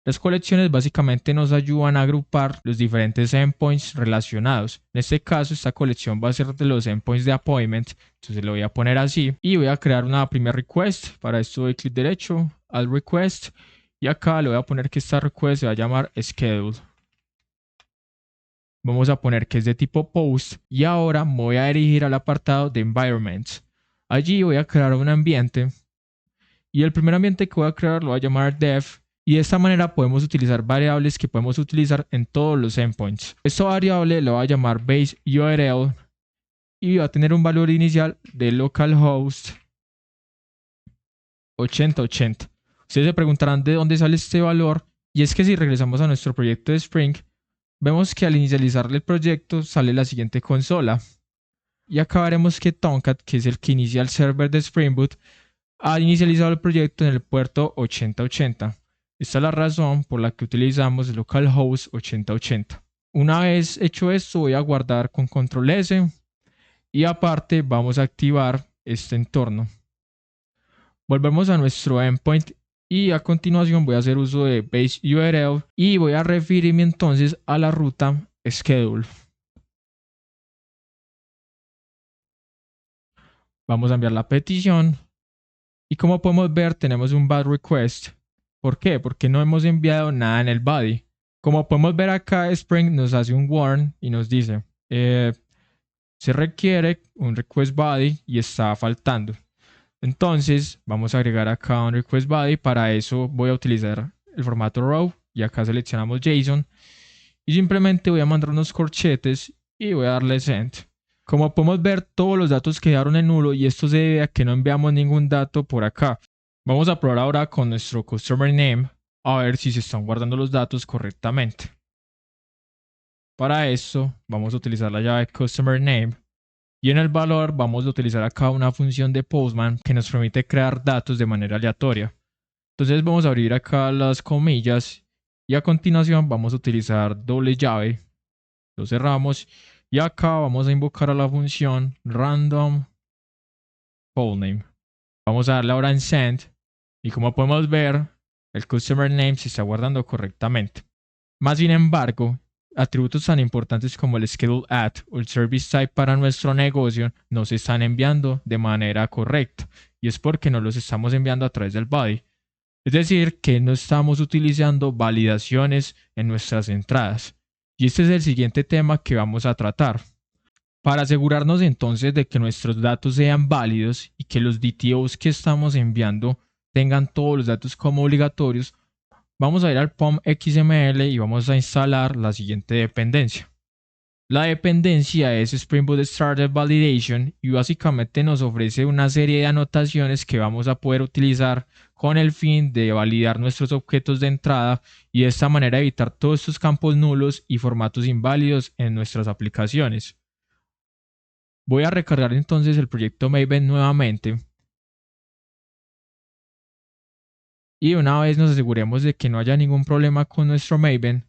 Las colecciones básicamente nos ayudan a agrupar los diferentes endpoints relacionados. En este caso esta colección va a ser de los endpoints de appointment, entonces lo voy a poner así y voy a crear una primera request. Para esto doy clic derecho al request Y acá le voy a poner que esta request se va a llamar schedule. Vamos a poner que es de tipo post y ahora me voy a dirigir al apartado de environments. Allí voy a crear un ambiente y el primer ambiente que voy a crear lo voy a llamar dev y de esta manera podemos utilizar variables que podemos utilizar en todos los endpoints. Esta variable lo voy a llamar base URL y va a tener un valor inicial de localhost 8080. Ustedes se preguntarán de dónde sale este valor y es que si regresamos a nuestro proyecto de Spring, vemos que al inicializar el proyecto sale la siguiente consola. Y acá veremos que Tomcat, que es el que inicia el server de Spring Boot, ha inicializado el proyecto en el puerto 8080. Esta es la razón por la que utilizamos localhost 8080. Una vez hecho esto, voy a guardar con control S y aparte vamos a activar este entorno. Volvemos a nuestro endpoint y a continuación voy a hacer uso de base URL y voy a referirme entonces a la ruta schedule. Vamos a enviar la petición y como podemos ver tenemos un bad request. ¿Por qué? Porque no hemos enviado nada en el body. Como podemos ver acá, Spring nos hace un warn y nos dice se requiere un request body y está faltando. Entonces vamos a agregar acá un request body. Para eso voy a utilizar el formato row y acá seleccionamos JSON y simplemente voy a mandar unos corchetes y voy a darle send. Como podemos ver, todos los datos quedaron en nulo y esto se debe a que no enviamos ningún dato por acá. Vamos a probar ahora con nuestro customer name a ver si se están guardando los datos correctamente. Para esto vamos a utilizar la llave customer name y en el valor vamos a utilizar acá una función de Postman que nos permite crear datos de manera aleatoria. Entonces vamos a abrir acá las comillas y a continuación vamos a utilizar doble llave. Lo cerramos y acá vamos a invocar a la función random pollname. Vamos a darle ahora en send y como podemos ver el customer name se está guardando correctamente. Más sin embargo, atributos tan importantes como el schedule at o el service type para nuestro negocio no se están enviando de manera correcta y es porque no los estamos enviando a través del body. Es decir, que no estamos utilizando validaciones en nuestras entradas. Y este es el siguiente tema que vamos a tratar. Para asegurarnos entonces de que nuestros datos sean válidos y que los DTOs que estamos enviando tengan todos los datos como obligatorios, vamos a ir al POM XML y vamos a instalar la siguiente dependencia. La dependencia es Spring Boot Starter Validation y básicamente nos ofrece una serie de anotaciones que vamos a poder utilizar con el fin de validar nuestros objetos de entrada y de esta manera evitar todos estos campos nulos y formatos inválidos en nuestras aplicaciones. Voy a recargar entonces el proyecto Maven nuevamente y una vez nos aseguremos de que no haya ningún problema con nuestro Maven,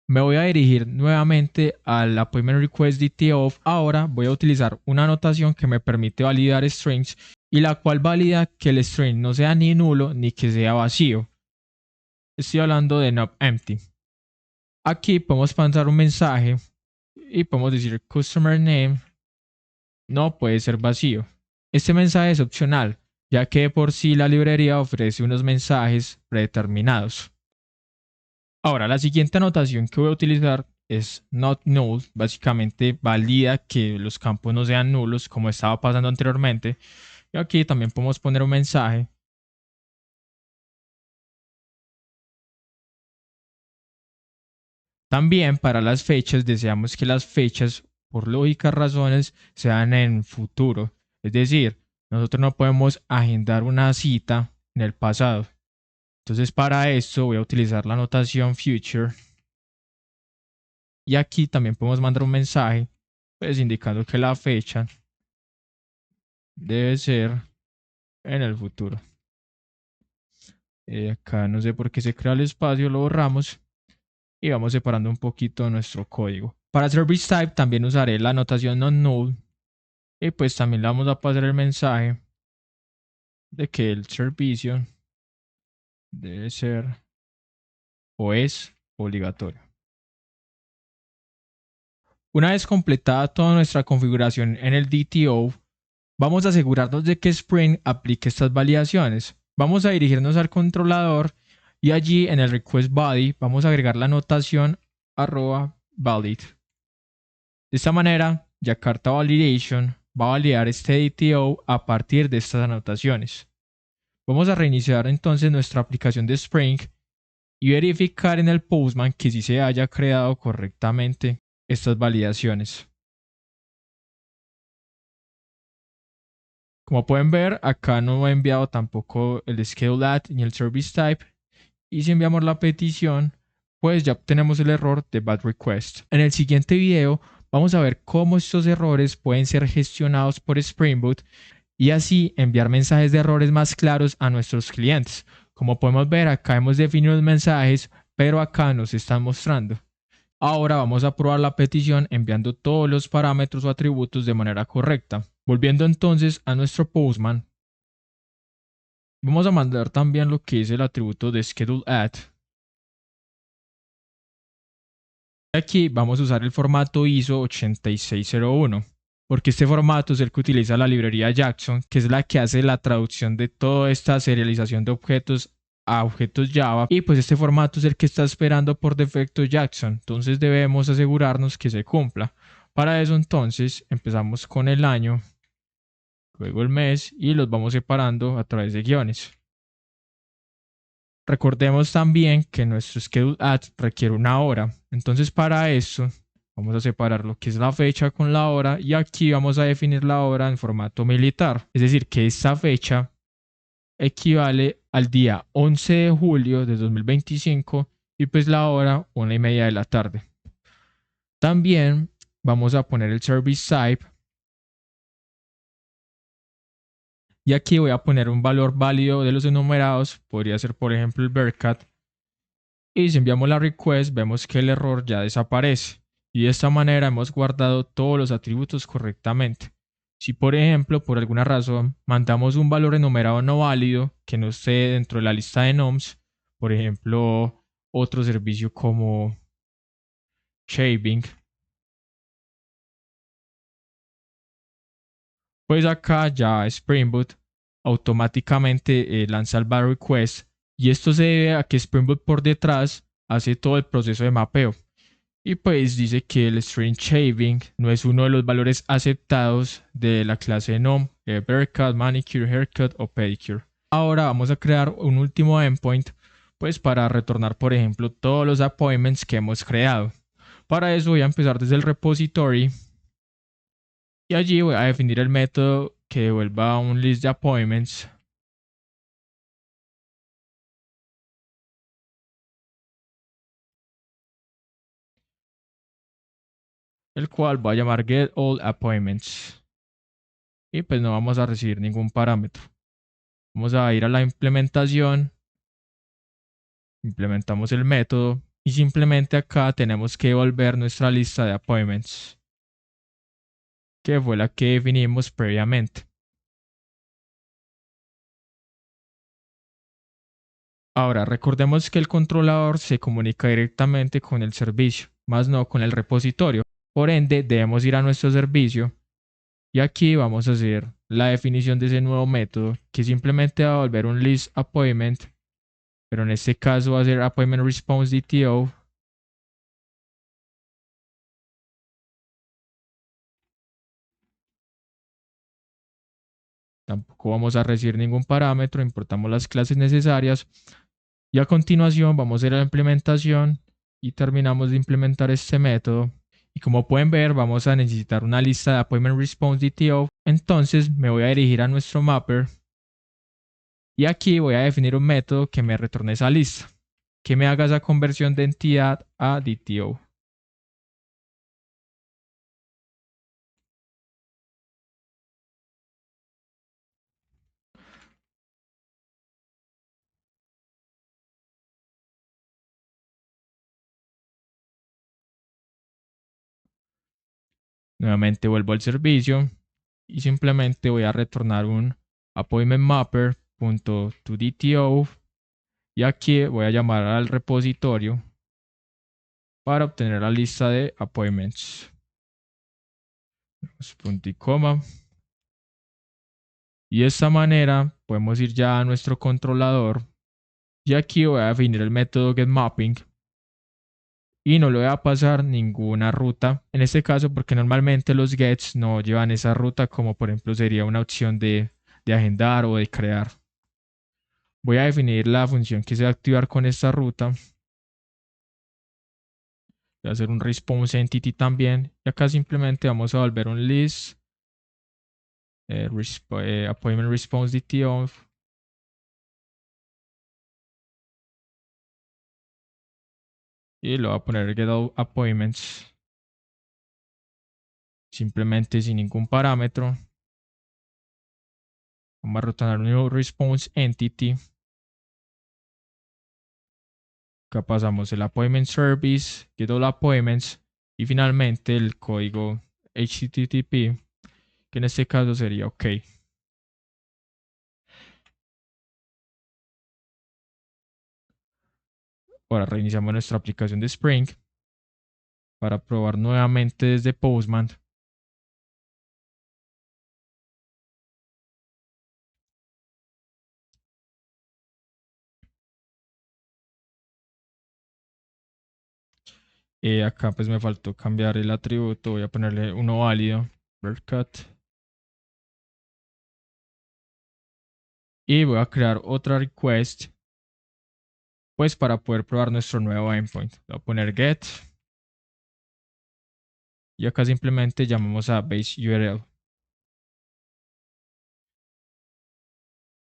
me voy a dirigir nuevamente al Appointment Request DTO. Ahora voy a utilizar una anotación que me permite validar strings y la cual valida que el string no sea ni nulo ni que sea vacío. Estoy hablando de not empty. Aquí podemos pasar un mensaje y podemos decir customer name no puede ser vacío. Este mensaje es opcional, ya que de por sí la librería ofrece unos mensajes predeterminados. Ahora, la siguiente anotación que voy a utilizar es not null. Básicamente valida que los campos no sean nulos como estaba pasando anteriormente. Y aquí también podemos poner un mensaje. También para las fechas deseamos que las fechas, por lógicas razones, sean en futuro. Es decir, nosotros no podemos agendar una cita en el pasado. Entonces para esto voy a utilizar la notación future. Y aquí también podemos mandar un mensaje, pues indicando que la fecha debe ser en el futuro. Acá no sé por qué se crea el espacio, lo borramos y vamos separando un poquito nuestro código. Para service type también usaré la notación non null y pues también le vamos a pasar el mensaje de que el servicio debe ser o es obligatorio. Una vez completada toda nuestra configuración en el DTO, vamos a asegurarnos de que Spring aplique estas validaciones. Vamos a dirigirnos al controlador Y allí en el request body vamos a agregar la anotación @valid. De esta manera, Jakarta Validation va a validar este DTO a partir de estas anotaciones. Vamos a reiniciar entonces nuestra aplicación de Spring y verificar en el Postman que sí se haya creado correctamente estas validaciones. Como pueden ver, acá no he enviado tampoco el schedule at ni el service type, y si enviamos la petición, pues ya obtenemos el error de bad request. En el siguiente video vamos a ver cómo estos errores pueden ser gestionados por Spring Boot y así enviar mensajes de errores más claros a nuestros clientes. Como podemos ver, acá hemos definido los mensajes, pero acá nos están mostrando. Ahora vamos a probar la petición enviando todos los parámetros o atributos de manera correcta. Volviendo entonces a nuestro Postman, vamos a mandar también lo que es el atributo de schedule at. Aquí vamos a usar el formato ISO 8601, porque este formato es el que utiliza la librería Jackson, que es la que hace la traducción de toda esta serialización de objetos a objetos Java, y pues este formato es el que está esperando por defecto Jackson, entonces debemos asegurarnos que se cumpla. Para eso entonces empezamos con el año, luego el mes y los vamos separando a través de guiones. Recordemos también que nuestro schedule at requiere una hora, entonces para eso vamos a separar lo que es la fecha con la hora y aquí vamos a definir la hora en formato militar, es decir que esta fecha equivale al día 11 de julio de 2025 y pues la hora 1:30 de la tarde. También vamos a poner el service type y aquí voy a poner un valor válido de los enumerados, podría ser por ejemplo el Bearcat, y si enviamos la request vemos que el error ya desaparece y de esta manera hemos guardado todos los atributos correctamente. Si por ejemplo por alguna razón mandamos un valor enumerado no válido que no esté dentro de la lista de noms, por ejemplo otro servicio como shaving, pues acá ya Spring Boot automáticamente lanza el bar request y esto se debe a que Spring Boot por detrás hace todo el proceso de mapeo y pues dice que el string shaving no es uno de los valores aceptados de la clase nom, haircut, manicure, haircut o pedicure. Ahora vamos a crear un último endpoint pues para retornar por ejemplo todos los appointments que hemos creado. Para eso voy a empezar desde el repository y allí voy a definir el método que devuelva un list de appointments, el cual va a llamar get all appointments y pues no vamos a recibir ningún parámetro. Vamos a ir a la implementación, implementamos el método y simplemente acá tenemos que devolver nuestra lista de appointments, que fue la que definimos previamente. Ahora, recordemos que el controlador se comunica directamente con el servicio, más no con el repositorio. Por ende, debemos ir a nuestro servicio y aquí vamos a hacer la definición de ese nuevo método que simplemente va a volver un list appointment, pero en este caso va a ser appointment response DTO. Tampoco vamos a recibir ningún parámetro, importamos las clases necesarias y a continuación vamos a ir a la implementación y terminamos de implementar este método. Y como pueden ver, vamos a necesitar una lista de appointment response DTO. Entonces me voy a dirigir a nuestro mapper y aquí voy a definir un método que me retorne esa lista, que me haga esa conversión de entidad a DTO. Nuevamente vuelvo al servicio y simplemente voy a retornar un appointment mapper.toDTO y aquí voy a llamar al repositorio para obtener la lista de appointments. Punto y coma. Y de esta manera podemos ir ya a nuestro controlador Y aquí voy a definir el método getMapping y no le voy a pasar ninguna ruta en este caso porque normalmente los gets no llevan esa ruta, como por ejemplo sería una opción de agendar o de crear. Voy a definir la función que se va a activar con esta ruta. Voy a hacer un response entity también y acá simplemente vamos a volver un list appointment response DTO. Y lo voy a poner get all appointments. Simplemente sin ningún parámetro. Vamos a retornar un nuevo response entity. Acá pasamos el appointment service, get all appointments y finalmente el código HTTP, que en este caso sería OK. Ahora reiniciamos nuestra aplicación de Spring para probar nuevamente desde Postman. Acá pues me faltó cambiar el atributo, voy a ponerle uno válido, bird-cut. Y voy a crear otra request pues para poder probar nuestro nuevo endpoint. Voy a poner get y acá simplemente llamamos a base URL.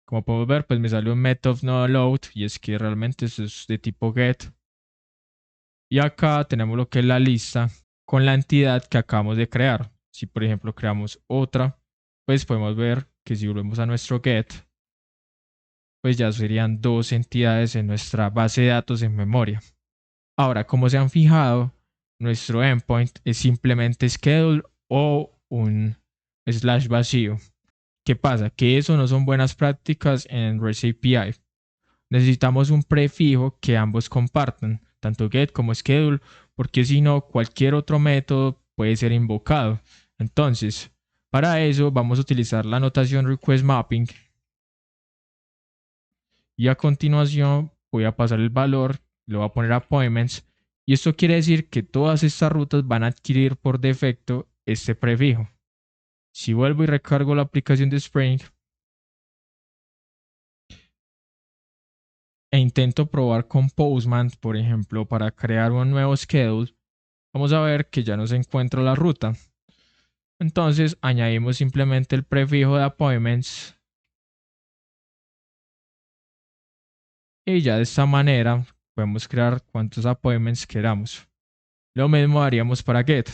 Como podemos ver, pues me salió un method no load y es que realmente eso es de tipo get. Y acá tenemos lo que es la lista con la entidad que acabamos de crear. Si por ejemplo creamos otra, pues podemos ver que si volvemos a nuestro get, pues ya serían dos entidades en nuestra base de datos en memoria. Ahora, como se han fijado, nuestro endpoint es simplemente schedule o un slash vacío. ¿Qué pasa? Que eso no son buenas prácticas en REST API. Necesitamos un prefijo que ambos compartan, tanto get como schedule, porque si no, cualquier otro método puede ser invocado. Entonces, para eso vamos a utilizar la notación request mapping y a continuación voy a pasar el valor, lo voy a poner appointments y esto quiere decir que todas estas rutas van a adquirir por defecto este prefijo. Si vuelvo y recargo la aplicación de Spring e intento probar con Postman, por ejemplo, para crear un nuevo schedule, vamos a ver que ya no se encuentra la ruta. Entonces añadimos simplemente el prefijo de appointments y ya de esta manera podemos crear cuantos appointments queramos. Lo mismo haríamos para get.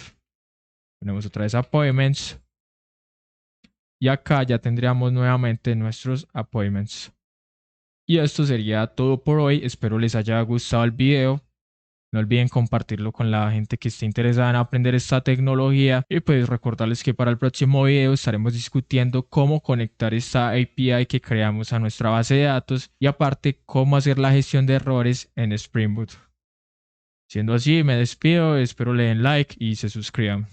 Ponemos otra vez appointments y acá ya tendríamos nuevamente nuestros appointments. Y esto sería todo por hoy. Espero les haya gustado el video. No olviden compartirlo con la gente que esté interesada en aprender esta tecnología. Y pues recordarles que para el próximo video estaremos discutiendo cómo conectar esta API que creamos a nuestra base de datos y aparte cómo hacer la gestión de errores en Spring Boot. Siendo así, me despido. Espero le den like y se suscriban.